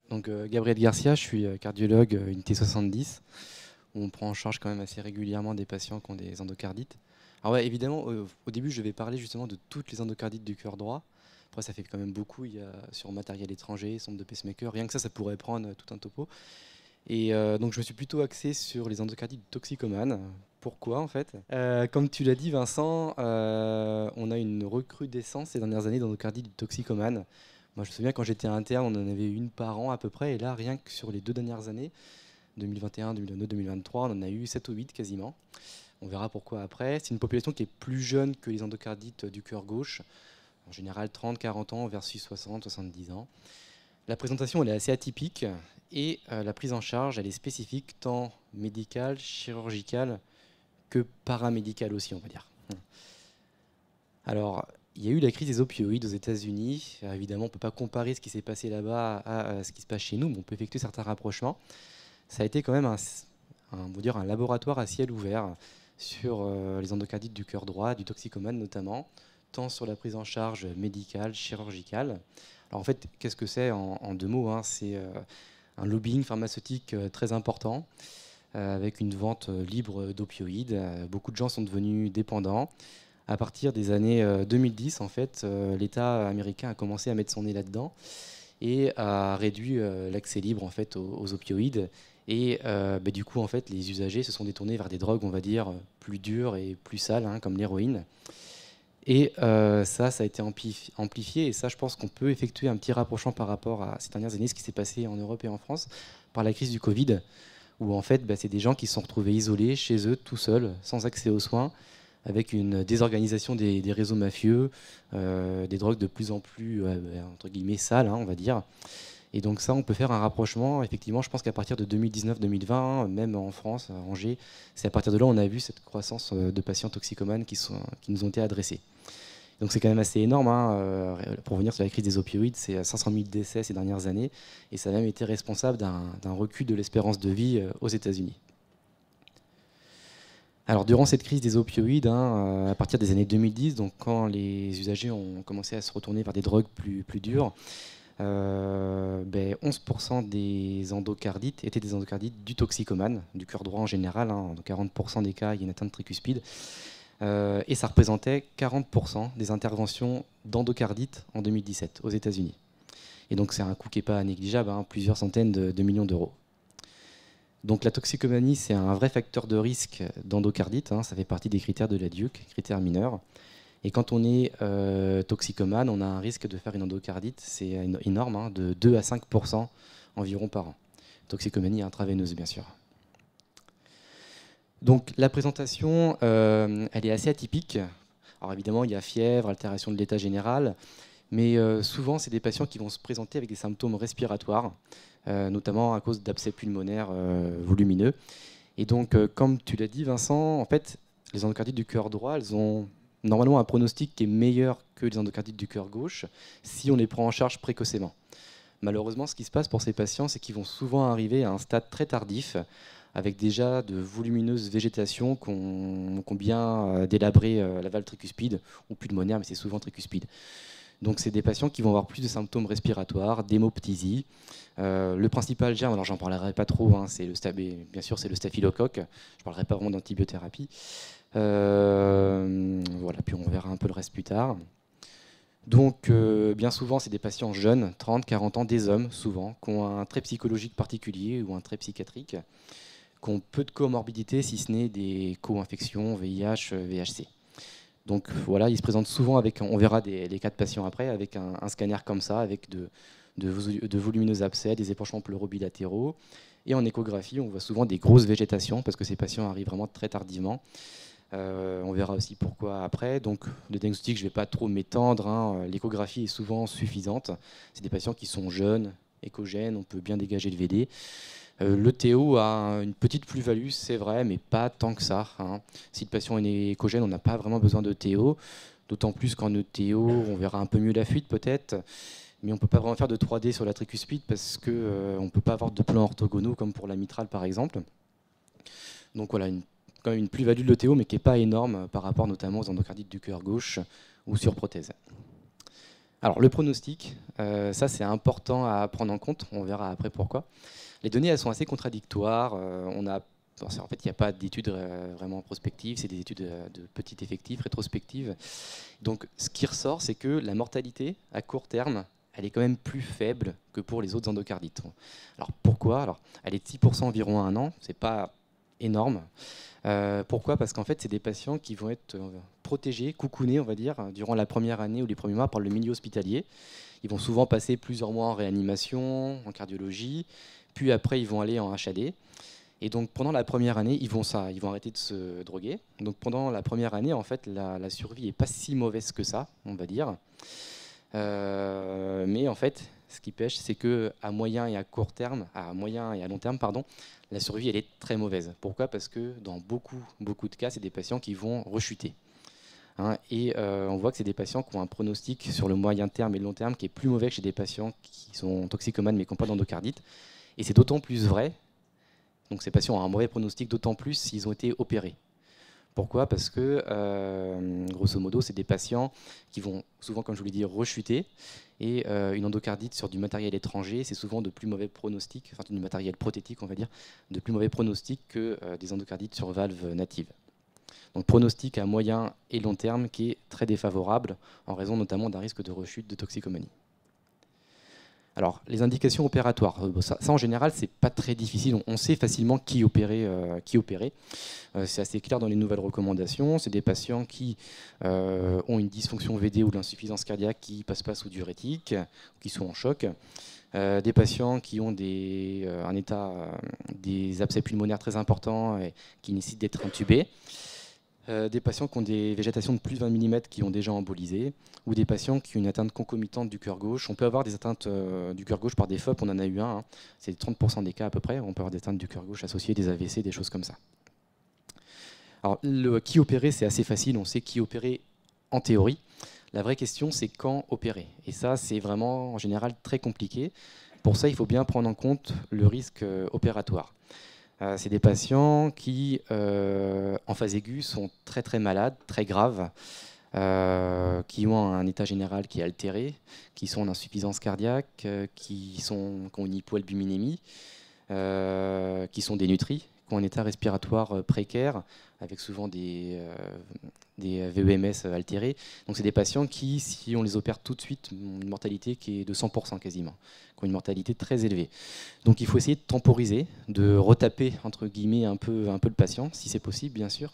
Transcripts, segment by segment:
Donc, Gabriel Garcia, je suis cardiologue unité 70, où on prend en charge quand même assez régulièrement des patients qui ont des endocardites. Alors ouais, évidemment, au début, je vais parler justement de toutes les endocardites du cœur droit. Après, ça fait quand même beaucoup. Il y a sur matériel étranger, sonde de pacemaker. Rien que ça pourrait prendre tout un topo. Et donc, je me suis plutôt axé sur les endocardites toxicomanes. Pourquoi en fait Comme tu l'as dit, Vincent, on a une recrudescence ces dernières années d'endocardites toxicomanes. Moi, je me souviens quand j'étais interne, on en avait une par an à peu près. Et là, rien que sur les 2 dernières années, 2021, 2022, 2023, on en a eu 7 ou 8 quasiment. On verra pourquoi après. C'est une population qui est plus jeune que les endocardites du cœur gauche. En général, 30, 40 ans versus 60, 70 ans. La présentation, elle est assez atypique et la prise en charge, elle est spécifique, tant médicale, chirurgicale que paramédicale aussi, on va dire. Alors, il y a eu la crise des opioïdes aux États-Unis. Évidemment, on ne peut pas comparer ce qui s'est passé là-bas à ce qui se passe chez nous, mais on peut effectuer certains rapprochements. Ça a été quand même on va dire un laboratoire à ciel ouvert sur les endocardites du cœur droit, du toxicomane notamment, tant sur la prise en charge médicale, chirurgicale. Alors en fait, qu'est-ce que c'est en 2 mots, hein? C'est un lobbying pharmaceutique très important, avec une vente libre d'opioïdes. Beaucoup de gens sont devenus dépendants. À partir des années 2010, en fait, l'État américain a commencé à mettre son nez là-dedans et a réduit l'accès libre en fait aux opioïdes. Et du coup, en fait, les usagers se sont détournés vers des drogues, on va dire, plus dures et plus sales, hein, comme l'héroïne. Et ça a été amplifié. Et ça, je pense qu'on peut effectuer un petit rapprochement par rapport à ces dernières années, ce qui s'est passé en Europe et en France, par la crise du Covid, où en fait, c'est des gens qui se sont retrouvés isolés chez eux, tout seuls, sans accès aux soins, avec une désorganisation des réseaux mafieux, des drogues de plus en plus, entre guillemets, sales, hein, on va dire. Et donc ça, on peut faire un rapprochement. Effectivement, je pense qu'à partir de 2019-2020, même en France, à Angers, c'est à partir de là on a vu cette croissance de patients toxicomanes qui nous ont été adressés. Donc c'est quand même assez énorme, hein, pour revenir sur la crise des opioïdes, c'est 500 000 décès ces dernières années, et ça a même été responsable d'un recul de l'espérance de vie aux États-Unis. Alors durant cette crise des opioïdes, hein, à partir des années 2010, donc quand les usagers ont commencé à se retourner vers des drogues plus dures, 11% des endocardites étaient des endocardites du toxicomane, du cœur droit en général, hein. Dans 40% des cas, il y a une atteinte tricuspide. Et ça représentait 40% des interventions d'endocardite en 2017 aux États-Unis. Et donc c'est un coût qui n'est pas négligeable, hein, plusieurs centaines de millions d'euros. Donc la toxicomanie, c'est un vrai facteur de risque d'endocardite, hein, ça fait partie des critères de la DIUC, critères mineurs. Et quand on est toxicomane, on a un risque de faire une endocardite, c'est énorme, hein, de 2 à 5% environ par an. Toxicomanie intraveineuse, bien sûr. Donc la présentation, elle est assez atypique. Alors évidemment, il y a fièvre, altération de l'état général, mais souvent, c'est des patients qui vont se présenter avec des symptômes respiratoires, notamment à cause d'abcès pulmonaires volumineux. Et donc, comme tu l'as dit, Vincent, en fait, les endocardites du cœur droit, elles ont normalement un pronostic qui est meilleur que les endocardites du cœur gauche si on les prend en charge précocement. Malheureusement, ce qui se passe pour ces patients, c'est qu'ils vont souvent arriver à un stade très tardif, avec déjà de volumineuses végétations qui ont bien délabré la valve tricuspide, ou pulmonaire, mais c'est souvent tricuspide. Donc c'est des patients qui vont avoir plus de symptômes respiratoires, d'hémoptysie. Le principal germe, alors j'en parlerai pas trop, hein, bien sûr c'est le staphylocoque, je ne parlerai pas vraiment d'antibiothérapie. Voilà, puis on verra un peu le reste plus tard. Donc bien souvent c'est des patients jeunes, 30, 40 ans, des hommes souvent, qui ont un trait psychologique particulier ou un trait psychiatrique, qui ont peu de comorbidités si ce n'est des co-infections, VIH, VHC. Donc voilà, ils se présentent souvent avec, on verra les cas de patients après, avec un scanner comme ça, avec de volumineux abcès, des épanchements pleuraux bilatéraux. Et en échographie, on voit souvent des grosses végétations, parce que ces patients arrivent vraiment très tardivement. On verra aussi pourquoi après. Donc le diagnostic, je ne vais pas trop m'étendre, hein. L'échographie est souvent suffisante. C'est des patients qui sont jeunes, échogènes, on peut bien dégager le VD. Le TO a une petite plus-value, c'est vrai, mais pas tant que ça, hein. Si le patient est échogène, on n'a pas vraiment besoin de TO, d'autant plus qu'en ETO, on verra un peu mieux la fuite peut-être, mais on ne peut pas vraiment faire de 3D sur la tricuspide parce qu'on ne peut pas avoir de plans orthogonaux comme pour la mitrale par exemple. Donc voilà, quand même une plus-value de l'ETO, mais qui n'est pas énorme par rapport notamment aux endocardites du cœur gauche ou sur prothèse. Alors le pronostic, ça c'est important à prendre en compte, on verra après pourquoi. Les données elles sont assez contradictoires, en fait il n'y a pas d'études vraiment prospectives, c'est des études de petit effectif, rétrospectives. Donc ce qui ressort c'est que la mortalité à court terme, elle est quand même plus faible que pour les autres endocardites. Alors pourquoi? Alors elle est de 6% environ à un an, c'est pas énorme. Pourquoi? Parce qu'en fait, c'est des patients qui vont être protégés, coucounés, on va dire, durant la première année ou les premiers mois par le milieu hospitalier. Ils vont souvent passer plusieurs mois en réanimation, en cardiologie, puis après, ils vont aller en HAD. Et donc, pendant la première année, ils vont arrêter de se droguer. Donc, pendant la première année, en fait, la survie n'est pas si mauvaise que ça, on va dire. Mais en fait, ce qui pêche, c'est que à moyen et à court terme, à moyen et à long terme, pardon, la survie elle est très mauvaise. Pourquoi? Parce que dans beaucoup de cas, c'est des patients qui vont rechuter. Hein, et on voit que c'est des patients qui ont un pronostic sur le moyen terme et le long terme qui est plus mauvais que chez des patients qui sont toxicomanes mais qui n'ont pas d'endocardite. Et c'est d'autant plus vrai. Donc ces patients ont un mauvais pronostic, d'autant plus s'ils ont été opérés. Pourquoi? Parce que, grosso modo, c'est des patients qui vont souvent, comme je vous l'ai dit, rechuter. Et une endocardite sur du matériel étranger, c'est souvent de plus mauvais pronostics, enfin du matériel prothétique, on va dire, de plus mauvais pronostics que des endocardites sur valve native. Donc pronostic à moyen et long terme qui est très défavorable, en raison notamment d'un risque de rechute de toxicomanie. Alors, les indications opératoires, ça en général, c'est pas très difficile. On sait facilement qui opérer. C'est assez clair dans les nouvelles recommandations. C'est des patients qui ont une dysfonction VD ou de l'insuffisance cardiaque qui ne passent pas sous diurétique, qui sont en choc. Des patients qui ont des abcès pulmonaires très importants et qui nécessitent d'être intubés. Des patients qui ont des végétations de plus de 20 mm qui ont déjà embolisé, ou des patients qui ont une atteinte concomitante du cœur gauche. On peut avoir des atteintes du cœur gauche par des FOP, on en a eu un, hein. C'est 30% des cas à peu près, on peut avoir des atteintes du cœur gauche associées, des AVC, des choses comme ça. Alors, qui opérer, c'est assez facile, on sait qui opérer en théorie. La vraie question, c'est quand opérer. Et ça, c'est vraiment en général très compliqué. Pour ça, il faut bien prendre en compte le risque opératoire. C'est des patients qui, en phase aiguë, sont très très malades, très graves, qui ont un état général qui est altéré, qui sont en insuffisance cardiaque, qui ont une hypoalbuminémie, qui sont dénutris, qui ont un état respiratoire précaire, avec souvent des VEMS altérés. Donc c'est des patients qui, si on les opère tout de suite, ont une mortalité qui est de 100% quasiment, qui ont une mortalité très élevée. Donc il faut essayer de temporiser, de retaper entre guillemets un peu le patient, si c'est possible bien sûr.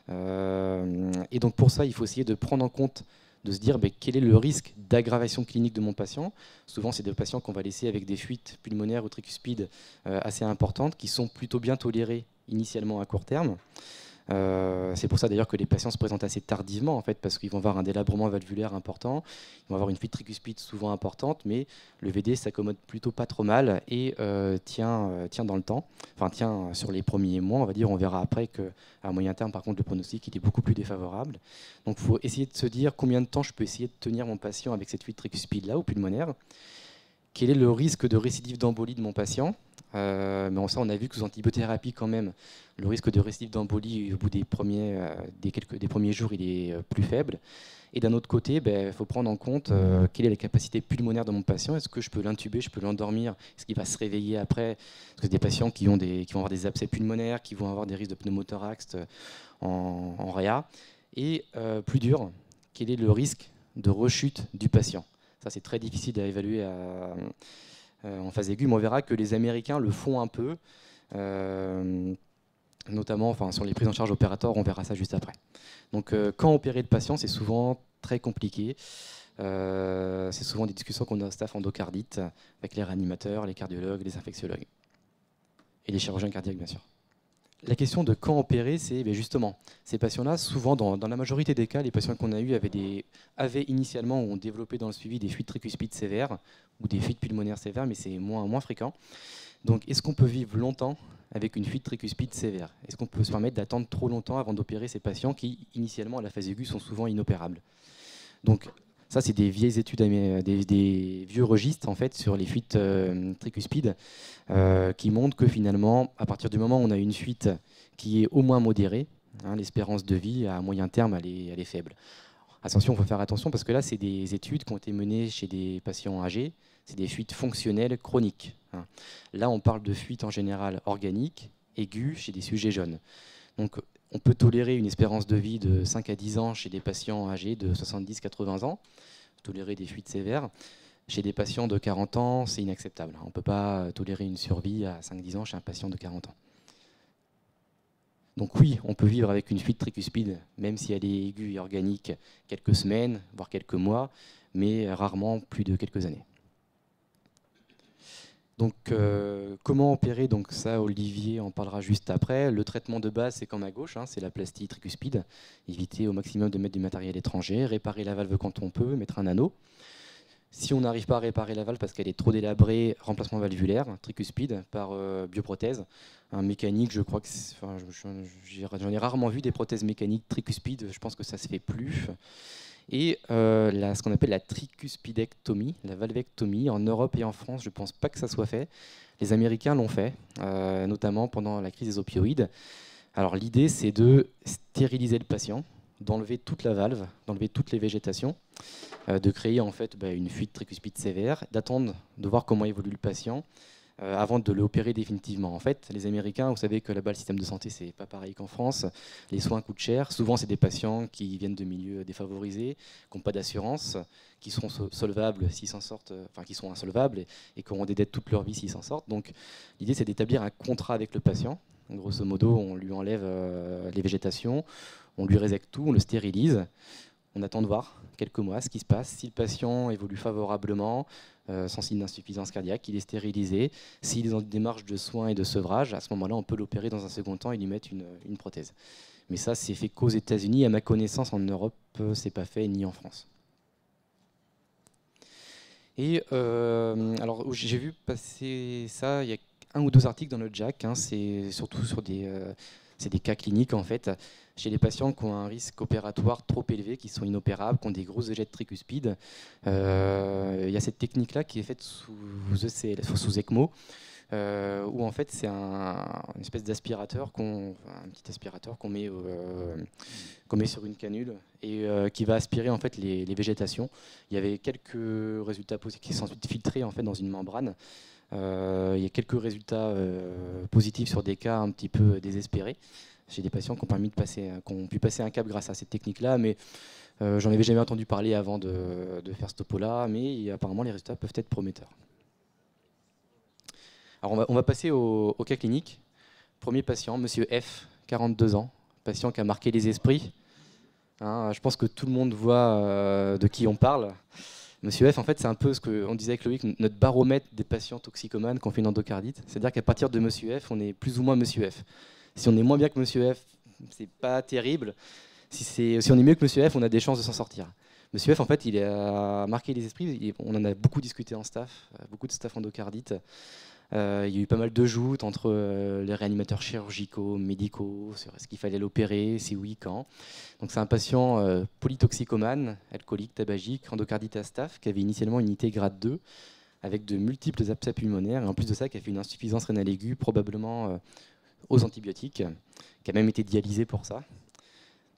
Et donc pour ça, il faut essayer de prendre en compte, de se dire quel est le risque d'aggravation clinique de mon patient. Souvent, c'est des patients qu'on va laisser avec des fuites pulmonaires ou tricuspides assez importantes, qui sont plutôt bien tolérées initialement à court terme. C'est pour ça d'ailleurs que les patients se présentent assez tardivement en fait, parce qu'ils vont avoir un délabrement valvulaire important, ils vont avoir une fuite tricuspide souvent importante, mais le VD s'accommode plutôt pas trop mal et tient dans le temps, enfin tient sur les premiers mois, on va dire. On verra après qu'à moyen terme, par contre, le pronostic il est beaucoup plus défavorable. Donc il faut essayer de se dire combien de temps je peux essayer de tenir mon patient avec cette fuite tricuspide là ou pulmonaire. Quel est le risque de récidive d'embolie de mon patient? Mais ça, on a vu que sous antibiothérapie, quand même, le risque de récidive d'embolie au bout des premiers jours, il est plus faible. Et d'un autre côté, il faut prendre en compte quelle est la capacité pulmonaire de mon patient. Est-ce que je peux l'intuber, je peux l'endormir? Est-ce qu'il va se réveiller après? Parce que c'est des patients qui vont avoir des abcès pulmonaires, qui vont avoir des risques de pneumothorax en réa. Et plus dur, quel est le risque de rechute du patient? Ça, c'est très difficile à évaluer en phase aiguë, mais on verra que les Américains le font un peu, notamment sur les prises en charge opératoires, on verra ça juste après. Donc, quand opérer le patient, c'est souvent très compliqué. C'est souvent des discussions qu'on a au staff endocardite, avec les réanimateurs, les cardiologues, les infectiologues, et les chirurgiens cardiaques, bien sûr. La question de quand opérer, c'est justement, ces patients-là, souvent dans la majorité des cas, les patients qu'on a eus avaient initialement ou ont développé dans le suivi des fuites tricuspides sévères ou des fuites pulmonaires sévères, mais c'est moins fréquent. Donc est-ce qu'on peut vivre longtemps avec une fuite tricuspide sévère? Est-ce qu'on peut se permettre d'attendre trop longtemps avant d'opérer ces patients qui, initialement, à la phase aiguë, sont souvent inopérables? Donc ça, c'est des vieilles études, des vieux registres en fait, sur les fuites tricuspides qui montrent que finalement, à partir du moment où on a une fuite qui est au moins modérée, l'espérance de vie à moyen terme, elle est faible. Attention, il faut faire attention parce que là, c'est des études qui ont été menées chez des patients âgés. C'est des fuites fonctionnelles chroniques, hein. Là, on parle de fuites en général organiques, aiguës, chez des sujets jeunes. Donc, on peut tolérer une espérance de vie de 5 à 10 ans chez des patients âgés de 70-80 ans, tolérer des fuites sévères. Chez des patients de 40 ans, c'est inacceptable. On ne peut pas tolérer une survie à 5-10 ans chez un patient de 40 ans. Donc oui, on peut vivre avec une fuite tricuspide, même si elle est aiguë et organique, quelques semaines, voire quelques mois, mais rarement plus de quelques années. Donc comment opérer? Donc ça, Olivier en parlera juste après. Le traitement de base, c'est comme à gauche, hein, c'est la plastie tricuspide. Éviter au maximum de mettre du matériel étranger, réparer la valve quand on peut, mettre un anneau. Si on n'arrive pas à réparer la valve parce qu'elle est trop délabrée, remplacement valvulaire, tricuspide, par bioprothèse. Un mécanique, je crois que j'en ai rarement vu des prothèses mécaniques tricuspides, je pense que ça ne se fait plus. Et ce qu'on appelle la tricuspidectomie, la valvectomie, en Europe et en France, je ne pense pas que ça soit fait. Les Américains l'ont fait, notamment pendant la crise des opioïdes. Alors l'idée, c'est de stériliser le patient, d'enlever toute la valve, d'enlever toutes les végétations, de créer en fait une fuite tricuspide sévère, d'attendre de voir comment évolue le patient avant de l'opérer définitivement. En fait, les Américains, vous savez que là-bas le système de santé c'est pas pareil qu'en France, les soins coûtent cher. Souvent c'est des patients qui viennent de milieux défavorisés, qui n'ont pas d'assurance, qui seront solvables s'ils s'en sortent, enfin qui sont insolvables et qui auront des dettes toute leur vie s'ils s'en sortent. Donc l'idée c'est d'établir un contrat avec le patient. Grosso modo, on lui enlève les végétations, on lui résecte tout, on le stérilise. On attend de voir quelques mois ce qui se passe. Si le patient évolue favorablement, sans signe d'insuffisance cardiaque, il est stérilisé. S'il est dans une démarche de soins et de sevrage, à ce moment-là, on peut l'opérer dans un second temps et lui mettre une prothèse. Mais ça, c'est fait qu'aux États-Unis. À ma connaissance, en Europe, c'est pas fait, ni en France. Et alors, j'ai vu passer ça, il y a 1 ou 2 articles dans le JACC, hein, c'est surtout sur des cas cliniques en fait, chez les patients qui ont un risque opératoire trop élevé, qui sont inopérables, qui ont des grosses végètes tricuspides. Il y a cette technique-là qui est faite sous ECMO, où en fait c'est une espèce d'aspirateur, un petit aspirateur qu'on met sur une canule et qui va aspirer en fait les végétations. Il y avait quelques résultats positifs qui sont ensuite filtrés en fait dans une membrane. Il y a quelques résultats positifs sur des cas un petit peu désespérés chez des patients qui ont pu passer un cap grâce à cette technique-là, mais j'en avais jamais entendu parler avant de faire ce topo-là, mais apparemment les résultats peuvent être prometteurs. Alors on va passer au cas clinique. Premier patient, monsieur F, 42 ans, patient qui a marqué les esprits. Hein, je pense que tout le monde voit de qui on parle. Monsieur F, en fait, c'est un peu ce qu'on disait avec Loïc, notre baromètre des patients toxicomanes qui ont fait une endocardite. C'est-à-dire qu'à partir de Monsieur F, on est plus ou moins Monsieur F. Si on est moins bien que Monsieur F, c'est pas terrible. Si on est mieux que Monsieur F, on a des chances de s'en sortir. Monsieur F, en fait, il a marqué les esprits. On en a beaucoup discuté en staff, beaucoup de staff endocardite. Il y a eu pas mal de joutes entre les réanimateurs chirurgicaux, médicaux, sur est-ce qu'il fallait l'opérer, si oui, quand. Donc c'est un patient polytoxicomane, alcoolique, tabagique, endocardite à staph, qui avait initialement une unité grade 2, avec de multiples abcès pulmonaires, et en plus de ça, qui a fait une insuffisance rénale aiguë, probablement aux antibiotiques, qui a même été dialysé pour ça.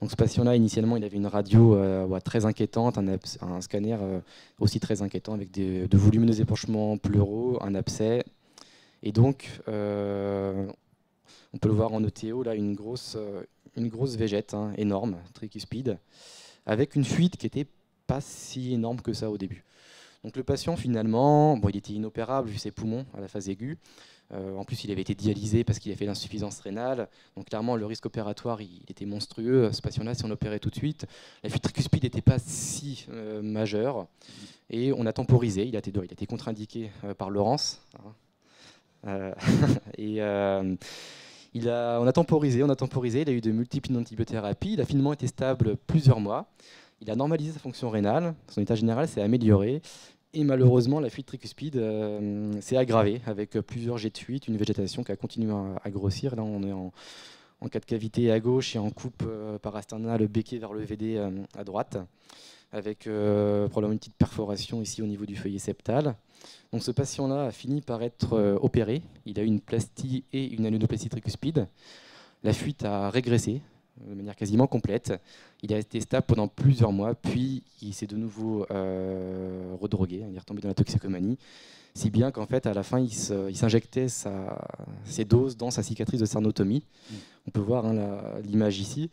Donc ce patient-là, initialement, il avait une radio très inquiétante, un scanner aussi très inquiétant, avec de volumineux épanchements pleuraux, un abcès. Et donc, on peut le voir en ETO, là, une grosse végette, hein, énorme, tricuspide, avec une fuite qui n'était pas si énorme que ça au début. Donc le patient, finalement, il était inopérable vu ses poumons à la phase aiguë. En plus, il avait été dialysé parce qu'il a fait l'insuffisance rénale. Donc clairement, le risque opératoire, il était monstrueux. Ce patient-là, si on l'opérait tout de suite, la fuite tricuspide n'était pas si majeure. Et on a temporisé. Il a été contre-indiqué par Laurence. Hein. On a temporisé, il a eu de multiples antibiothérapie, il a finalement été stable plusieurs mois, il a normalisé sa fonction rénale, son état général s'est amélioré, et malheureusement la fuite tricuspide s'est aggravée avec plusieurs jets de fuite, une végétation qui a continué à grossir. Là on est en cas de cavité à gauche et en coupe parasternale béquée vers le VD à droite, avec probablement une petite perforation ici au niveau du feuillet septal. Donc ce patient-là a fini par être opéré. Il a eu une plastie et une annuloplastie tricuspide. La fuite a régressé de manière quasiment complète. Il a été stable pendant plusieurs mois, puis il s'est de nouveau redrogué, il est retombé dans la toxicomanie, si bien qu'en fait, à la fin, il s'injectait ses doses dans sa cicatrice de sternotomie. On peut voir l'image ici.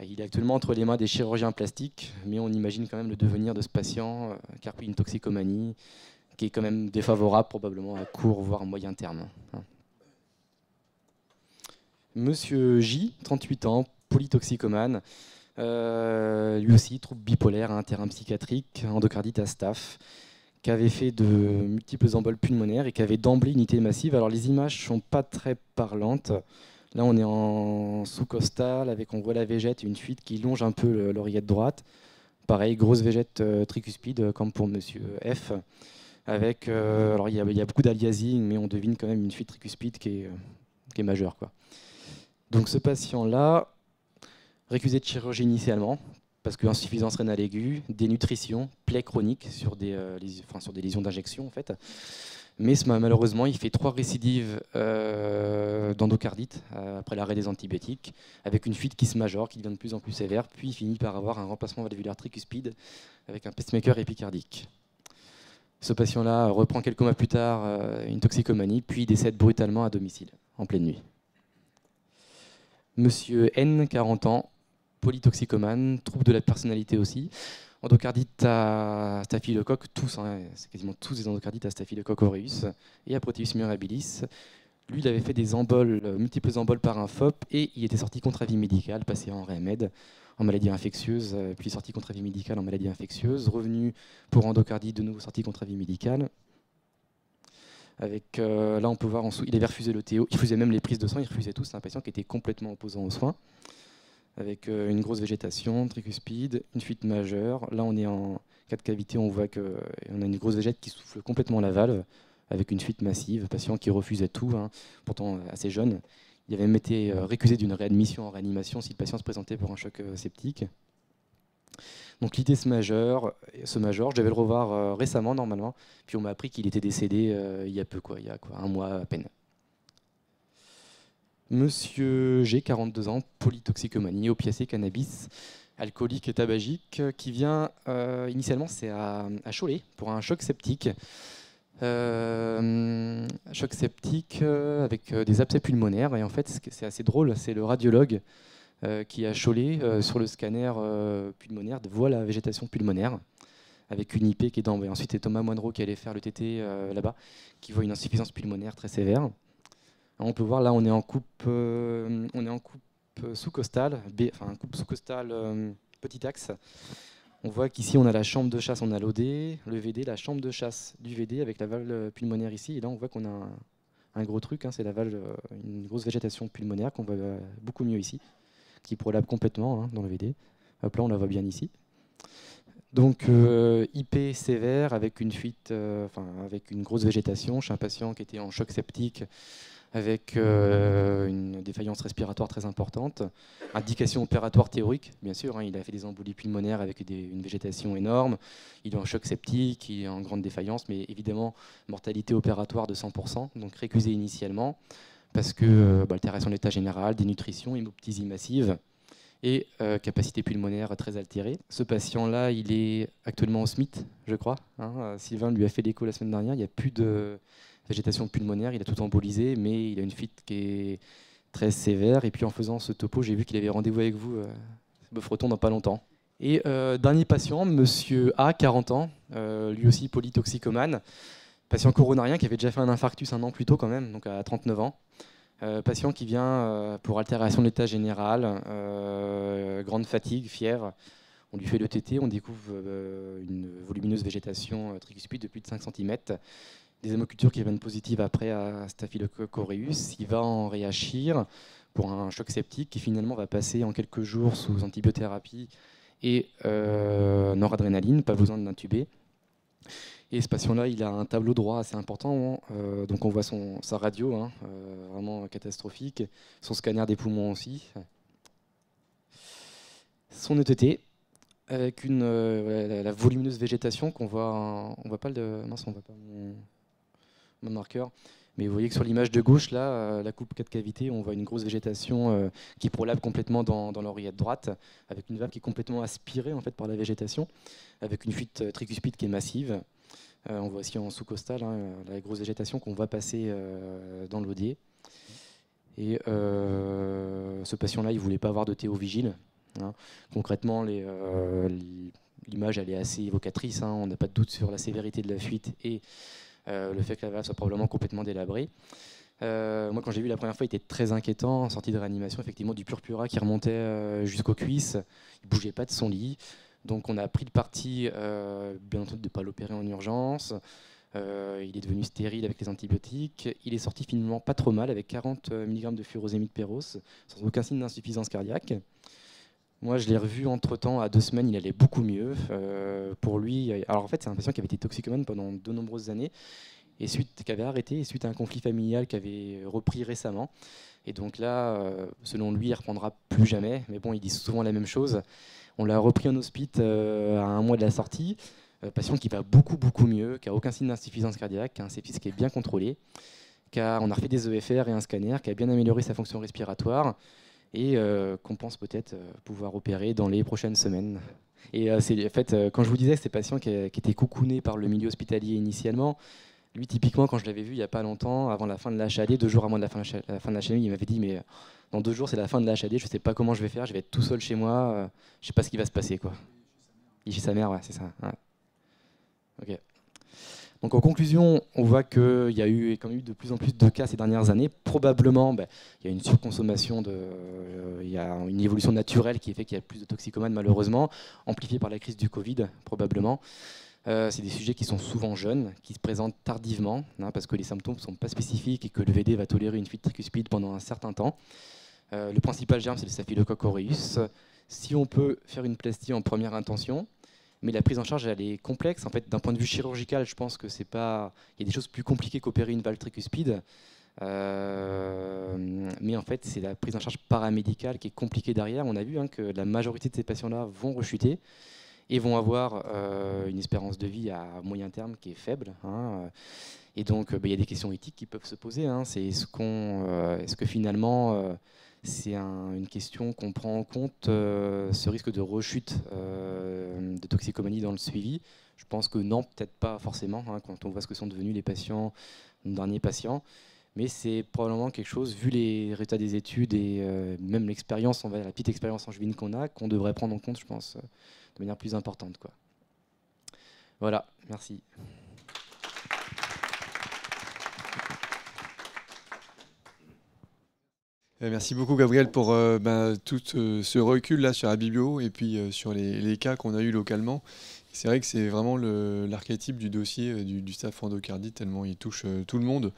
Il est actuellement entre les mains des chirurgiens plastiques, mais on imagine quand même le devenir de ce patient, car puis une toxicomanie qui est quand même défavorable probablement à court, voire moyen terme. Monsieur J, 38 ans, polytoxicomane, lui aussi, trouble bipolaire à un terrain psychiatrique, endocardite à staph, qui avait fait de multiples emboles pulmonaires et qui avait d'emblée une unité massive. Alors les images ne sont pas très parlantes. Là, on est en sous-costal, avec on voit la végette et une fuite qui longe un peu l'oreillette droite. Pareil, grosse végette tricuspide, comme pour monsieur F. Avec, alors il y a beaucoup d'aliasing, mais on devine quand même une fuite tricuspide qui est majeure, quoi. Donc ce patient-là, récusé de chirurgie initialement, parce qu'insuffisance rénale aiguë, dénutrition, plaie chronique sur des lésions d'injection en fait. Mais malheureusement, il fait 3 récidives d'endocardite après l'arrêt des antibiotiques, avec une fuite qui se majore, qui devient de plus en plus sévère, puis il finit par avoir un remplacement valvulaire tricuspide avec un pacemaker épicardique. Ce patient-là reprend quelques mois plus tard une toxicomanie, puis décède brutalement à domicile, en pleine nuit. Monsieur N, 40 ans, polytoxicomane, trouble de la personnalité aussi, endocardite à staphylocoque, tous, c'est quasiment tous des endocardites à staphylocoque aureus et à Proteus mirabilis. Lui, il avait fait des emboles, multiples emboles par un FOP et il était sorti contre avis médical, passé en REMED, en maladie infectieuse, puis sorti contre avis médical en maladie infectieuse, revenu pour endocardite, de nouveau sorti contre avis médical. Avec, là, on peut voir, il avait refusé le TO, il refusait même les prises de sang, il refusait tout. C'est un patient qui était complètement opposant aux soins, avec une grosse végétation, tricuspide, une fuite majeure. Là, on est en cas de cavité, on voit qu'on a une grosse végète qui souffle complètement la valve, avec une fuite massive, patient qui refusait tout, pourtant assez jeune. Il avait même été récusé d'une réadmission en réanimation si le patient se présentait pour un choc septique. Donc l'IT se majore, je devais le revoir récemment normalement, puis on m'a appris qu'il était décédé il y a peu, il y a un mois à peine. Monsieur G, 42 ans, polytoxicomanie, opiacé, cannabis, alcoolique et tabagique, qui vient initialement c'est à Cholet pour un choc septique. Choc septique avec des abcès pulmonaires, et en fait c'est assez drôle, c'est le radiologue qui a Cholet sur le scanner pulmonaire voit la végétation pulmonaire avec une IP qui est dans. Et ensuite c'est Thomas Moinreau qui allait faire le TT là-bas, qui voit une insuffisance pulmonaire très sévère. Alors, on peut voir là on est en coupe sous-costale, enfin coupe sous-costale petit axe. On voit qu'ici on a la chambre de chasse, on a l'OD, le VD, la chambre de chasse du VD avec la valve pulmonaire ici. Et là on voit qu'on a un gros truc, c'est la valve, une grosse végétation pulmonaire qu'on voit beaucoup mieux ici, qui prolapse complètement dans le VD. Hop là, on la voit bien ici. Donc IP sévère avec une fuite, avec une grosse végétation chez un patient qui était en choc septique avec une défaillance respiratoire très importante. Indication opératoire théorique, bien sûr, il a fait des embolies pulmonaires avec une végétation énorme. Il est en choc septique, il est en grande défaillance, mais évidemment, mortalité opératoire de 100%, donc récusé initialement, parce que altération de l'état général, dénutrition, hémoptysie massive et capacité pulmonaire très altérée. Ce patient-là, il est actuellement au SMIT, je crois. Sylvain lui a fait l'écho la semaine dernière, il n'y a plus de végétation pulmonaire, il a tout embolisé, mais il a une fuite qui est très sévère. Et puis en faisant ce topo, j'ai vu qu'il avait rendez-vous avec vous, Beaufreton, dans pas longtemps. Et dernier patient, monsieur A, 40 ans, lui aussi polytoxicomane, patient coronarien qui avait déjà fait un infarctus un an plus tôt quand même, donc à 39 ans. Patient qui vient pour altération de l'état général, grande fatigue, fièvre. On lui fait le TT, on découvre une volumineuse végétation tricuspide de plus de 5 cm. Des hémocultures qui viennent positives après à Staphylococcus aureus. Il va en réachir pour un choc septique qui finalement va passer en quelques jours sous antibiothérapie et noradrénaline, pas besoin de l'intuber. Et ce patient-là, il a un tableau droit assez important, donc on voit sa radio, vraiment catastrophique, son scanner des poumons aussi, son ETT, avec la volumineuse végétation qu'on voit, on voit pas mon marqueur, Mais vous voyez que sur l'image de gauche, là, la coupe 4 cavités, on voit une grosse végétation qui prolabhe complètement dans l'oreillette droite, avec une valve qui est complètement aspirée en fait, par la végétation, avec une fuite tricuspide qui est massive. On voit aussi en sous-costal la grosse végétation qu'on voit passer dans l'audier. Et ce patient-là, il ne voulait pas avoir de théovigile. Hein. Concrètement, l'image elle est assez évocatrice. Hein. On n'a pas de doute sur la sévérité de la fuite et le fait que la valve soit probablement complètement délabrée. Moi, quand j'ai vu la première fois, il était très inquiétant. En sortie de réanimation, effectivement, du purpura qui remontait jusqu'aux cuisses. Il ne bougeait pas de son lit. Donc, on a pris le parti, bien entendu, de ne pas l'opérer en urgence. Il est devenu stérile avec les antibiotiques. Il est sorti finalement pas trop mal, avec 40 mg de furosémide péros, sans aucun signe d'insuffisance cardiaque. Moi, je l'ai revu entre-temps, à 2 semaines, il allait beaucoup mieux. Pour lui, alors en fait, c'est un patient qui avait été toxicomane pendant de nombreuses années, et qui avait arrêté, et suite à un conflit familial qui avait repris récemment. Et donc là, selon lui, il ne reprendra plus jamais. Mais bon, il dit souvent la même chose. On l'a repris en hospice à 1 mois de la sortie. Patient qui va beaucoup, beaucoup mieux, qui n'a aucun signe d'insuffisance cardiaque, qui a un sepsis qui est bien contrôlé, on a refait des EFR et un scanner, qui a bien amélioré sa fonction respiratoire, et qu'on pense peut-être pouvoir opérer dans les prochaines semaines. Et c'est en fait, quand je vous disais que ces patients qui étaient coucounés par le milieu hospitalier initialement, lui typiquement quand je l'avais vu il n'y a pas longtemps, avant la fin de l'HAD, 2 jours avant la fin de l'HAD, il m'avait dit mais dans 2 jours c'est la fin de l'HAD, je ne sais pas comment je vais faire, je vais être tout seul chez moi, je ne sais pas ce qui va se passer quoi. Il est chez sa mère, ouais, c'est ça. Ouais. Okay. Donc en conclusion, on voit qu'il y a eu de plus en plus de cas ces dernières années. Probablement, il y a une surconsommation, il y a une évolution naturelle qui fait qu'il y a plus de toxicomanes malheureusement, amplifiée par la crise du Covid probablement. C'est des sujets qui sont souvent jeunes, qui se présentent tardivement, parce que les symptômes ne sont pas spécifiques et que le VD va tolérer une fuite tricuspide pendant un certain temps. Le principal germe, c'est le Staphylococcus aureus. Si on peut faire une plastie en première intention, mais la prise en charge, elle est complexe. En fait, d'un point de vue chirurgical, je pense que c'est pas. Il y a des choses plus compliquées qu'opérer une valve tricuspide. Mais en fait, c'est la prise en charge paramédicale qui est compliquée derrière. On a vu que la majorité de ces patients-là vont rechuter et vont avoir une espérance de vie à moyen terme qui est faible. Et donc, il y a des questions éthiques qui peuvent se poser. C'est est-ce que finalement c'est une question qu'on prend en compte, ce risque de rechute de toxicomanie dans le suivi. Je pense que non, peut-être pas forcément, quand on voit ce que sont devenus les patients, nos derniers patients. Mais c'est probablement quelque chose, vu les résultats des études et même l'expérience, la petite expérience angevine qu'on devrait prendre en compte, je pense, de manière plus importante, quoi. Voilà, merci. Merci beaucoup Gabriel pour tout ce recul là sur la biblio et puis sur les cas qu'on a eu localement. C'est vrai que c'est vraiment l'archétype du dossier du staff endocardite, tellement il touche tout le monde.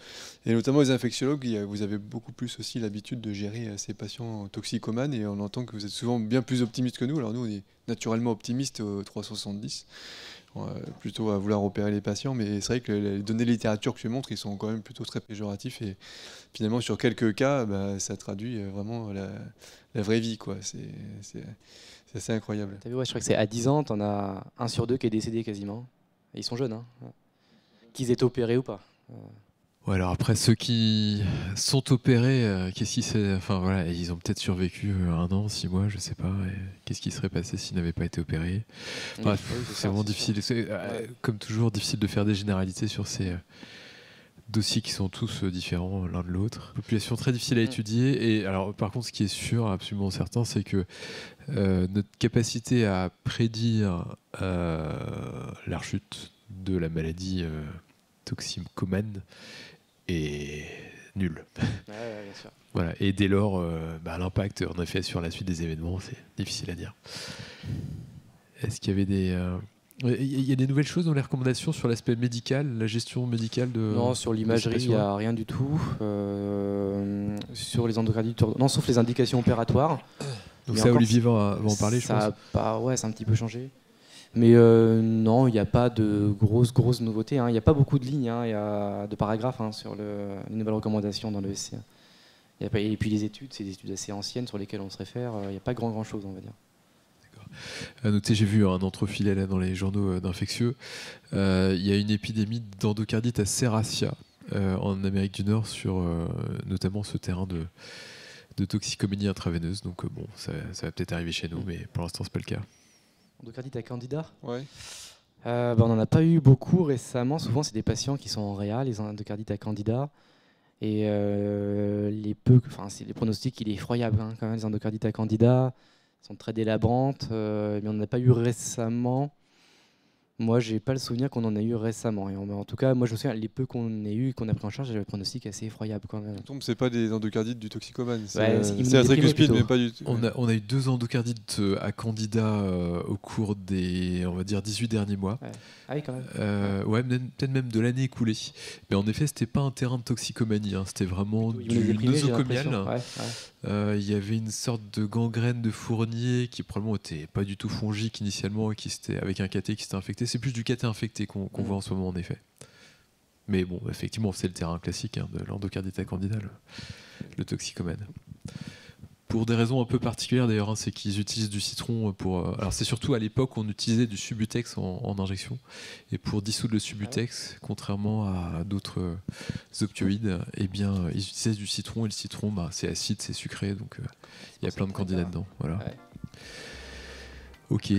Et notamment les infectiologues, vous avez beaucoup plus aussi l'habitude de gérer ces patients toxicomanes et on entend que vous êtes souvent bien plus optimiste que nous. Alors nous on est naturellement optimistes au 370. Plutôt à vouloir opérer les patients, mais c'est vrai que les données de littérature que tu montres, ils sont quand même plutôt très péjoratifs et finalement sur quelques cas, ça traduit vraiment la vraie vie, quoi. C'est assez incroyable. T'as vu, ouais, je crois que c'est à 10 ans, t'en as 1 sur 2 qui est décédé quasiment. Et ils sont jeunes, qu'ils aient été opérés ou pas. Ouais, alors après, ceux qui sont opérés, qu'est-ce qui s'est... Enfin voilà, ils ont peut-être survécu 1 an, 6 mois, je sais pas. Qu'est-ce qui serait passé s'ils n'avaient pas été opérés? Bref, c'est vraiment difficile. Comme toujours, difficile de faire des généralités sur ces dossiers qui sont tous différents l'un de l'autre. Population très difficile à étudier. Et alors, par contre, ce qui est sûr, absolument certain, c'est que notre capacité à prédire la rechute de la maladie toxicomane est nul. Bien sûr. Voilà. Et dès lors, l'impact en effet sur la suite des événements, c'est difficile à dire. Est-ce qu'il y avait il y a des nouvelles choses dans les recommandations sur l'aspect médical, la gestion médicale de... Non, sur l'imagerie, il n'y a rien du tout. Sur les endocardites, non, sauf les indications opératoires. Donc ça, Olivier va en parler, je pense. Ouais, c'est un petit peu changé. Mais non, il n'y a pas de grosses nouveautés. Il n'y a pas beaucoup de lignes, il y a de paragraphes sur les nouvelles recommandations dans le SC. Et puis les études, c'est des études assez anciennes sur lesquelles on se réfère. Il n'y a pas grand chose, on va dire. À noter, j'ai vu un entrefilet là dans les journaux d'infectieux. Il y a une épidémie d'endocardite à Serratia en Amérique du Nord sur notamment ce terrain de toxicomanie intraveineuse. Donc bon, ça va peut-être arriver chez nous, mais pour l'instant, c'est pas le cas. Endocardite à candida? Ouais. On n'en a pas eu beaucoup récemment. Souvent, c'est des patients qui sont en réa, les endocardites à candida. Et les pronostics, il est effroyable hein, quand même, les endocardites à candida. Sont très délabrantes, mais on n'en a pas eu récemment. Moi, j'ai pas le souvenir qu'on en a eu récemment. Et en tout cas, moi, je me souviens, les peu qu'on a eu, qu'on a pris en charge, j'avais le pronostic assez effroyable quand même. Donc c'est pas des endocardites du toxicomane, Ouais, c'est la tricuspide, mais pas du tout. On a eu 2 endocardites à candida au cours des, on va dire, 18 derniers mois. Ouais. Ah oui, quand même. Ouais, peut-être même de l'année écoulée. Mais en effet, c'était pas un terrain de toxicomanie, hein, c'était vraiment du nosocomial. Il y avait une sorte de gangrène de Fournier qui probablement était pas du tout fongique initialement et qui s'était, avec un caté qui s'était infecté. C'est plus du caté infecté qu'on voit en ce moment en effet. Mais bon, effectivement, c'est le terrain classique hein, de l'endocardite à candida, le toxicomane. Pour des raisons un peu particulières d'ailleurs, hein, c'est qu'ils utilisent du citron pour... alors c'est surtout à l'époque on utilisait du Subutex en injection. Et pour dissoudre le Subutex, contrairement à d'autres opioïdes, eh bien, ils utilisaient du citron. Et le citron, bah, c'est acide, c'est sucré, donc il y a plein de candidats dedans. Voilà. Ouais. Ok.